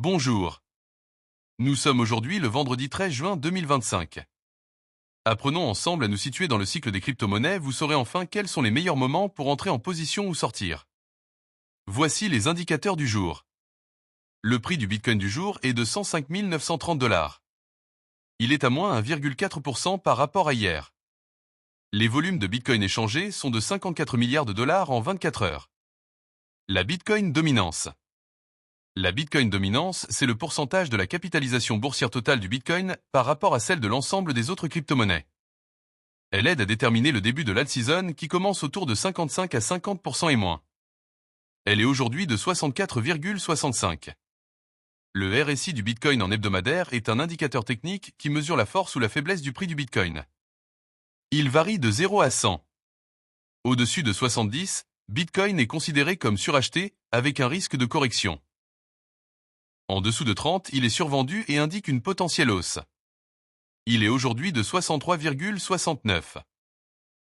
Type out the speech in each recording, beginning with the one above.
Bonjour. Nous sommes aujourd'hui le vendredi 13 juin 2025. Apprenons ensemble à nous situer dans le cycle des crypto-monnaies, vous saurez enfin quels sont les meilleurs moments pour entrer en position ou sortir. Voici les indicateurs du jour. Le prix du Bitcoin du jour est de 105 930 $. Il est à moins 1,4% par rapport à hier. Les volumes de Bitcoin échangés sont de 54 milliards de dollars en 24 heures. La Bitcoin dominance. La Bitcoin dominance, c'est le pourcentage de la capitalisation boursière totale du Bitcoin par rapport à celle de l'ensemble des autres crypto-monnaies. Elle aide à déterminer le début de l'alt-season qui commence autour de 55 à 50% et moins. Elle est aujourd'hui de 64,65. Le RSI du Bitcoin en hebdomadaire est un indicateur technique qui mesure la force ou la faiblesse du prix du Bitcoin. Il varie de 0 à 100. Au-dessus de 70, Bitcoin est considéré comme suracheté avec un risque de correction. En dessous de 30, il est survendu et indique une potentielle hausse. Il est aujourd'hui de 63,69.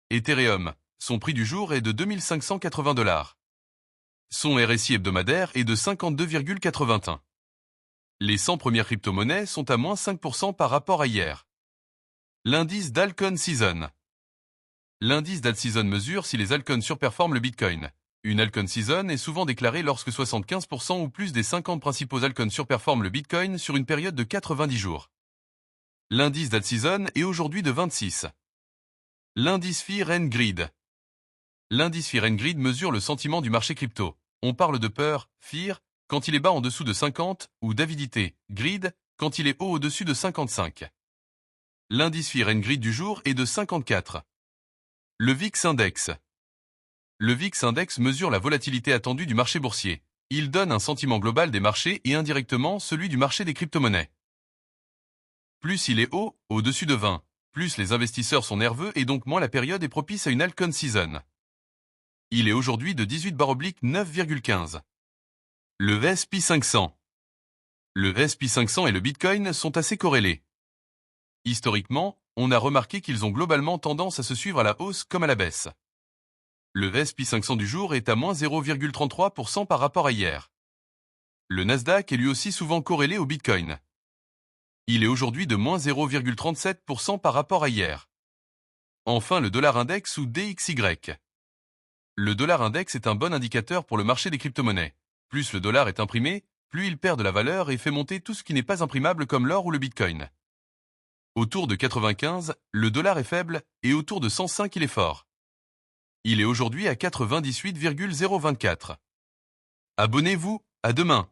Ethereum, son prix du jour est de 2580 $. Son RSI hebdomadaire est de 52,81. Les 100 premières crypto-monnaies sont à moins 5% par rapport à hier. L'indice d'Alcon Season. L'indice d'alt-season mesure si les altcoins surperforment le Bitcoin. Une altcoin season est souvent déclarée lorsque 75% ou plus des 50 principaux altcoins surperforment le Bitcoin sur une période de 90 jours. L'indice d'alt-season est aujourd'hui de 26. L'indice Fear and Greed. L'indice Fear and Greed mesure le sentiment du marché crypto. On parle de peur, fear, quand il est bas en dessous de 50, ou d'avidité, greed, quand il est haut au-dessus de 55. L'indice Fear and Greed du jour est de 54. Le VIX Index. Le VIX Index mesure la volatilité attendue du marché boursier. Il donne un sentiment global des marchés et indirectement celui du marché des crypto-monnaies. Plus il est haut, au-dessus de 20, plus les investisseurs sont nerveux et donc moins la période est propice à une altcoin season. Il est aujourd'hui de 18/9,15. Le S&P 500. Le S&P 500 et le Bitcoin sont assez corrélés. Historiquement, on a remarqué qu'ils ont globalement tendance à se suivre à la hausse comme à la baisse. Le S&P 500 du jour est à moins 0,33% par rapport à hier. Le Nasdaq est lui aussi souvent corrélé au Bitcoin. Il est aujourd'hui de moins 0,37% par rapport à hier. Enfin le dollar index ou DXY. Le dollar index est un bon indicateur pour le marché des crypto-monnaies. Plus le dollar est imprimé, plus il perd de la valeur et fait monter tout ce qui n'est pas imprimable comme l'or ou le Bitcoin. Autour de 95, le dollar est faible et autour de 105 il est fort. Il est aujourd'hui à 98,024. Abonnez-vous, à demain.